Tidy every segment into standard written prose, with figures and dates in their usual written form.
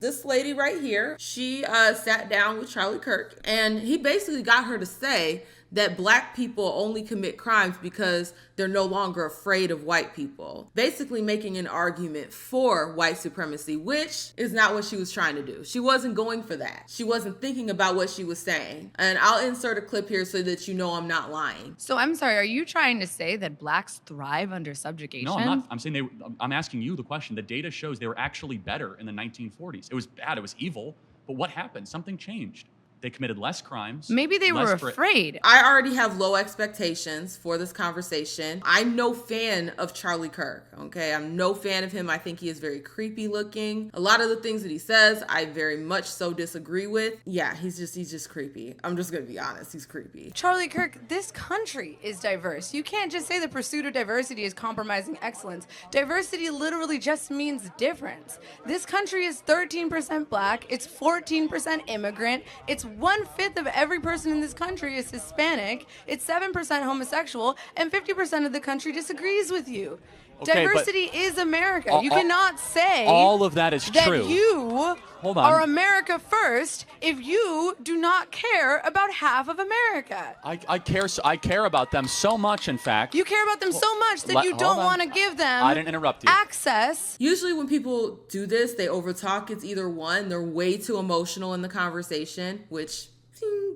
This lady right here, she sat down with Charlie Kirk, and he basically got her to say that black people only commit crimes because they're no longer afraid of white people. Basically making an argument for white supremacy, which is not what she was trying to do. She wasn't going for that. She wasn't thinking about what she was saying. And I'll insert a clip here so that you know I'm not lying. So I'm sorry, are you trying to say that blacks thrive under subjugation? No, I'm not. I'm saying I'm asking you the question. The data shows they were actually better in the 1940s. It was bad. It was evil. But what happened? Something changed. They committed less crimes. Maybe they were afraid. I already have low expectations for this conversation. I'm no fan of Charlie Kirk, okay? I'm no fan of him. I think he is very creepy looking. A lot of the things that he says, I very much so disagree with. Yeah, he's just creepy. I'm just gonna be honest, he's creepy. Charlie Kirk, this country is diverse. You can't just say the pursuit of diversity is compromising excellence. Diversity literally just means difference. This country is 13% black, it's 14% immigrant, it's 1/5 of every person in this country is Hispanic, it's 7% homosexual, and 50% of the country disagrees with you. Okay, diversity is America. You cannot say all of that is true. You are America first if you do not care about half of America. I care about them so much, in fact. You care about them so much that you don't want to give them I didn't interrupt you. access. Usually when people do this, they overtalk. It's either one, they're way too emotional in the conversation, which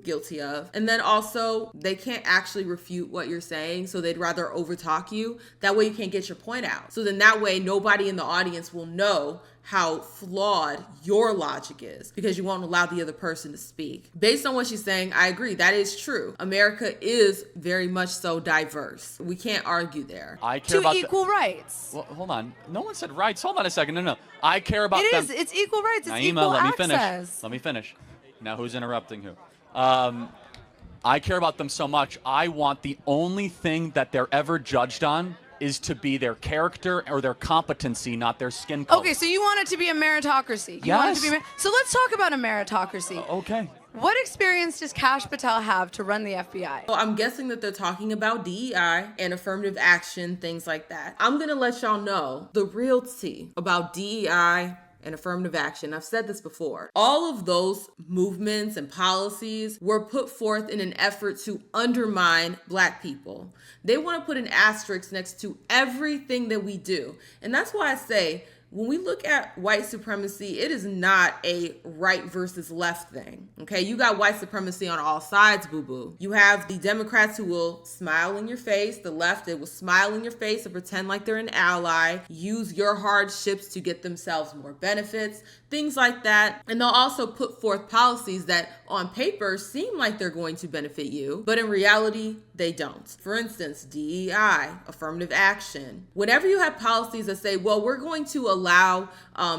guilty of. And then also they can't actually refute what you're saying, so they'd rather overtalk you. That way you can't get your point out. So then that way nobody in the audience will know how flawed your logic is because you won't allow the other person to speak. Based on what she's saying, I agree. That is true. America is very much so diverse. We can't argue there. I care about equal rights. Well, hold on. No one said rights. Hold on a second. No. I care about them. It is. It's equal rights. It's Naima, equal let access. Let me finish. Now who's interrupting who? I care about them so much. I want the only thing that they're ever judged on is to be their character or their competency, not their skin color. Okay, so you want it to be a meritocracy. Yes. So let's talk about a meritocracy. Okay. What experience does Kash Patel have to run the FBI? Well, I'm guessing that they're talking about DEI and affirmative action, things like that. I'm going to let y'all know the real tea about DEI and affirmative action. I've said this before. All of those movements and policies were put forth in an effort to undermine black people. They want to put an asterisk next to everything that we do. And that's why I say, when we look at white supremacy, it is not a right versus left thing, okay? You got white supremacy on all sides, boo-boo. You have the Democrats who will smile in your face, the left, they will smile in your face and pretend like they're an ally, use your hardships to get themselves more benefits, things like that. And they'll also put forth policies that on paper seem like they're going to benefit you, but in reality, they don't. For instance, DEI, affirmative action. Whenever you have policies that say, well, we're going to allow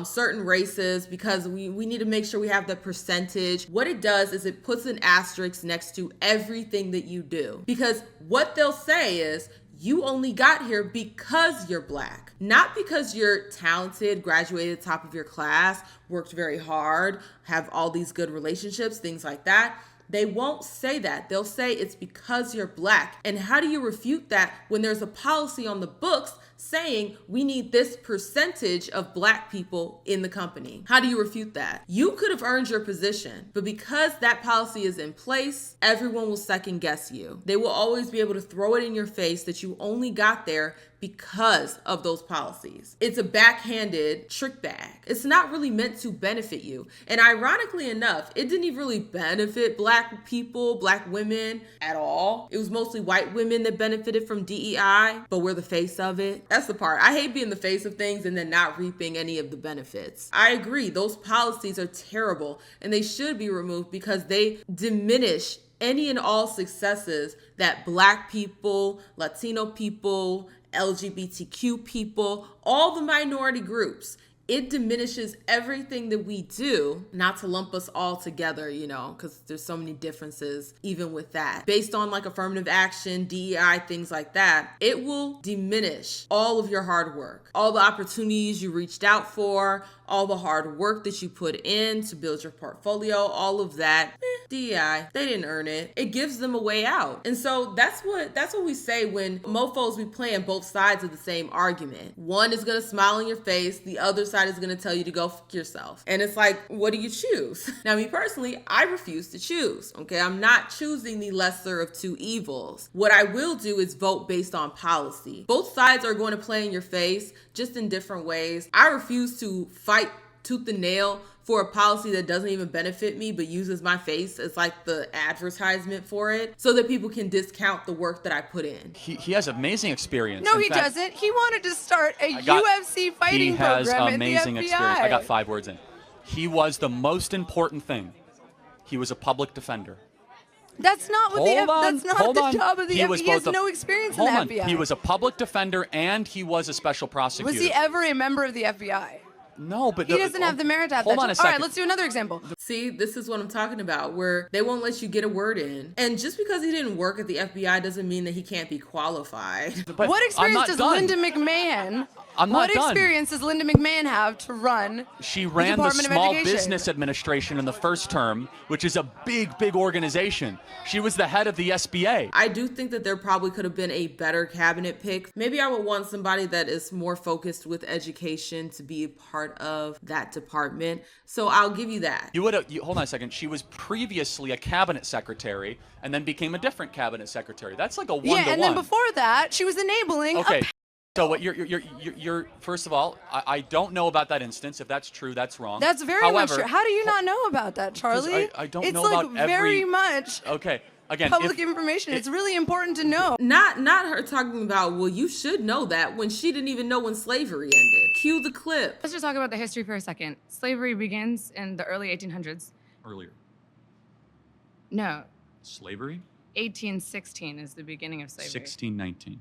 certain races because we need to make sure we have the percentage, what it does is it puts an asterisk next to everything that you do. Because what they'll say is, you only got here because you're black, not because you're talented, graduated top of your class, worked very hard, have all these good relationships, things like that. They won't say that. They'll say it's because you're black. And how do you refute that when there's a policy on the books saying we need this percentage of black people in the company? How do you refute that? You could have earned your position, but because that policy is in place, everyone will second guess you. They will always be able to throw it in your face that you only got there because of those policies. It's a backhanded trick bag. It's not really meant to benefit you. And ironically enough, it didn't even really benefit black people, black women at all. It was mostly white women that benefited from DEI, but we're the face of it. That's the part. I hate being the face of things and then not reaping any of the benefits. I agree, those policies are terrible and they should be removed because they diminish any and all successes that black people, Latino people, LGBTQ people, all the minority groups. It diminishes everything that we do, not to lump us all together, because there's so many differences even with that. Based on like affirmative action, DEI, things like that, it will diminish all of your hard work, all the opportunities you reached out for, all the hard work that you put in to build your portfolio, all of that. DEI, they didn't earn it. It gives them a way out. And so that's what we say when mofos be playing both sides of the same argument. One is gonna smile in your face, the other side is gonna tell you to go fuck yourself. And it's like, what do you choose? Now, me personally, I refuse to choose. Okay, I'm not choosing the lesser of two evils. What I will do is vote based on policy. Both sides are going to play in your face, just in different ways. I refuse to fight tooth and nail for a policy that doesn't even benefit me but uses my face as like the advertisement for it so that people can discount the work that I put in. He has amazing experience. No, he doesn't. He wanted to start a UFC fighting program He has amazing experience. I got 5 words in. He was the most important thing. He was a public defender. That's not what that's not the job of the FBI. He has no experience in the FBI. He was a public defender and he was a special prosecutor. Was he ever a member of the FBI? No, but he doesn't have the merit to have that. Hold on a second. All right, let's do another example. See, this is what I'm talking about, where they won't let you get a word in. And just because he didn't work at the FBI doesn't mean that he can't be qualified. But what experience does Linda McMahon? What experience does Linda McMahon have to run? She ran the Small Business Administration in the first term, which is a big, big organization. She was the head of the SBA. I do think that there probably could have been a better cabinet pick. Maybe I would want somebody that is more focused with education to be a part of that department. So I'll give you that. Hold on a second. She was previously a cabinet secretary and then became a different cabinet secretary. That's like a 1-to-1. Yeah, and then before that, she was enabling. Okay. So what you're first of all, I don't know about that instance. If that's true, that's wrong. That's very much true. How do you not know about that, Charlie? I don't know about every... It's like very much again, public information. It's really important to know. Not her talking about, well, you should know that, when she didn't even know when slavery ended. Cue the clip. Let's just talk about the history for a second. Slavery begins in the early 1800s. Earlier. No. Slavery? 1816 is the beginning of slavery. 1619.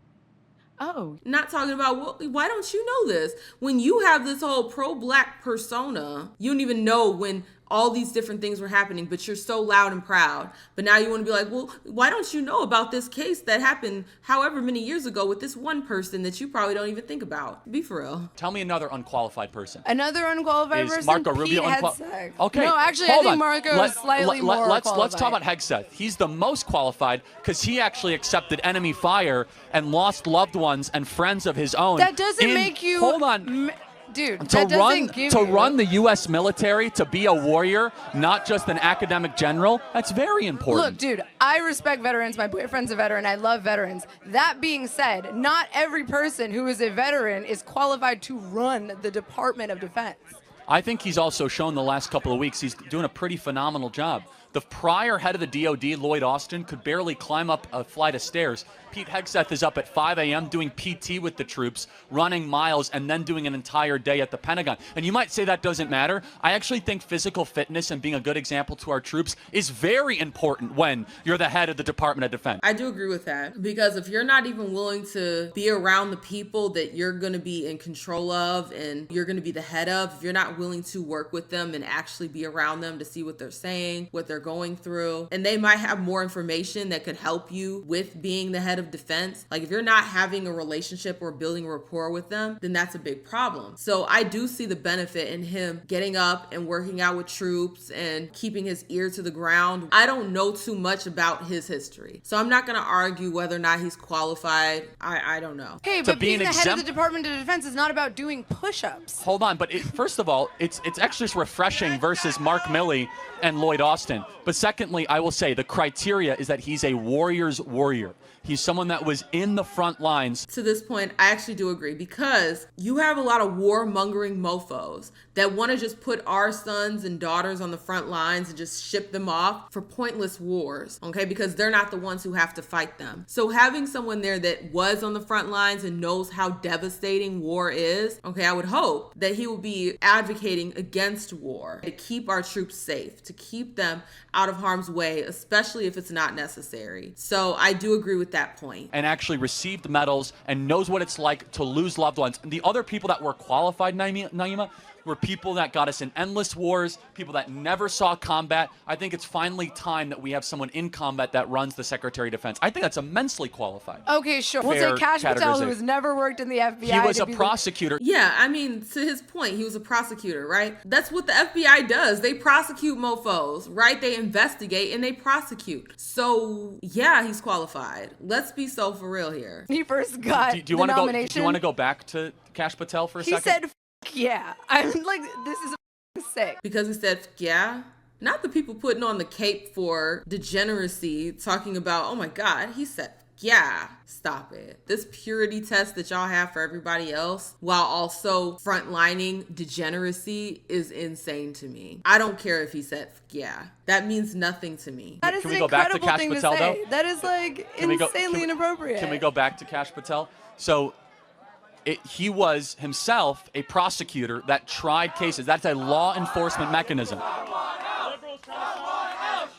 Oh. Not talking about, well, why don't you know this? When you have this whole pro-black persona, you don't even know when all these different things were happening, but you're so loud and proud. But now you want to be like, well, why don't you know about this case that happened however many years ago with this one person that you probably don't even think about? Be for real. Tell me another unqualified person. Another unqualified person? Marco Rubio Hegseth. Okay. No, actually, I think Marco is slightly more qualified. Let's talk about Hegseth. He's the most qualified because he actually accepted enemy fire and lost loved ones and friends of his own. That doesn't make you... Hold on. Dude, to run the U.S. military, to be a warrior, not just an academic general, that's very important. Look, dude, I respect veterans. My boyfriend's a veteran. I love veterans. That being said, not every person who is a veteran is qualified to run the Department of Defense. I think he's also shown the last couple of weeks he's doing a pretty phenomenal job. The prior head of the DOD, Lloyd Austin, could barely climb up a flight of stairs. Pete Hegseth is up at 5 a.m. doing PT with the troops, running miles, and then doing an entire day at the Pentagon. And you might say that doesn't matter. I actually think physical fitness and being a good example to our troops is very important when you're the head of the Department of Defense. I do agree with that, because if you're not even willing to be around the people that you're going to be in control of and you're going to be the head of, if you're not willing to work with them and actually be around them to see what they're saying, what they're going through, and they might have more information that could help you with being the head of defense. Like if you're not having a relationship or building a rapport with them, then that's a big problem. So I do see the benefit in him getting up and working out with troops and keeping his ear to the ground. I don't know too much about his history, so I'm not going to argue whether or not he's qualified. I don't know. Hey, but being the head of the Department of Defense is not about doing push-ups. Hold on, but first of all, it's actually just refreshing versus Mark Milley and Lloyd Austin. But secondly, I will say the criteria is that he's a warrior's warrior. He's someone that was in the front lines. To this point, I actually do agree, because you have a lot of warmongering mofos that want to just put our sons and daughters on the front lines and just ship them off for pointless wars, okay? Because they're not the ones who have to fight them. So having someone there that was on the front lines and knows how devastating war is, okay, I would hope that he will be advocating against war to keep our troops safe, to keep them out of harm's way, especially if it's not necessary. So I do agree with that point. And actually received medals and knows what it's like to lose loved ones. And the other people that were qualified, Naima, We're people that got us in endless wars, people that never saw combat. I think it's finally time that we have someone in combat that runs the Secretary of Defense. I think that's immensely qualified. Okay, sure. We'll Fair say Kash Patel, who categorization. has never worked in the FBI. He was to a be prosecutor. Yeah, I mean, to his point, he was a prosecutor, right? That's what the FBI does. They prosecute mofos, right? They investigate and they prosecute. So, yeah, he's qualified. Let's be so for real here. He first got Do you the want to go? nomination. Do you want to go back to Kash Patel for a He second? said, yeah. I'm like, this is sick. Because he said, yeah. Not the people putting on the cape for degeneracy, talking about, oh my God, he said, yeah, stop it. This purity test that y'all have for everybody else while also frontlining degeneracy is insane to me. I don't care if he said, yeah. That means nothing to me. That is Can an we go back to incredible Kash thing Patel, to say. though? That is like Can we go- insanely inappropriate. Can we go back to Kash Patel? So he was himself a prosecutor that tried cases. That's a law enforcement mechanism.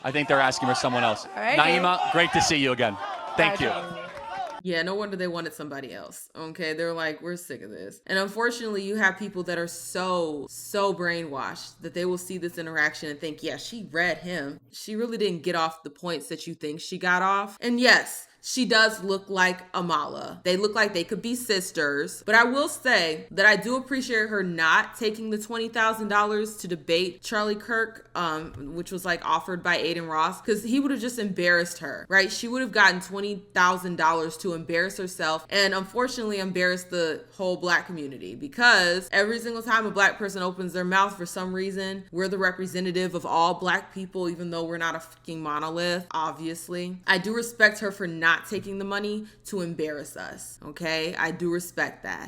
I think they're asking for someone else. All right, Naima, great to see you again. Thank you. Yeah, no wonder they wanted somebody else. Okay, they're like, we're sick of this. And unfortunately, you have people that are so brainwashed that they will see this interaction and think, yeah, she read him. She really didn't get off the points that you think she got off. And yes, she does look like Amala. They look like they could be sisters. But I will say that I do appreciate her not taking the $20,000 to debate Charlie Kirk, which was like offered by Aiden Ross, because he would have just embarrassed her, right? She would have gotten $20,000 to embarrass herself and unfortunately embarrass the whole Black community, because every single time a Black person opens their mouth, for some reason, we're the representative of all Black people, even though we're not a fucking monolith, obviously. I do respect her for not taking the money to embarrass us, okay? I do respect that.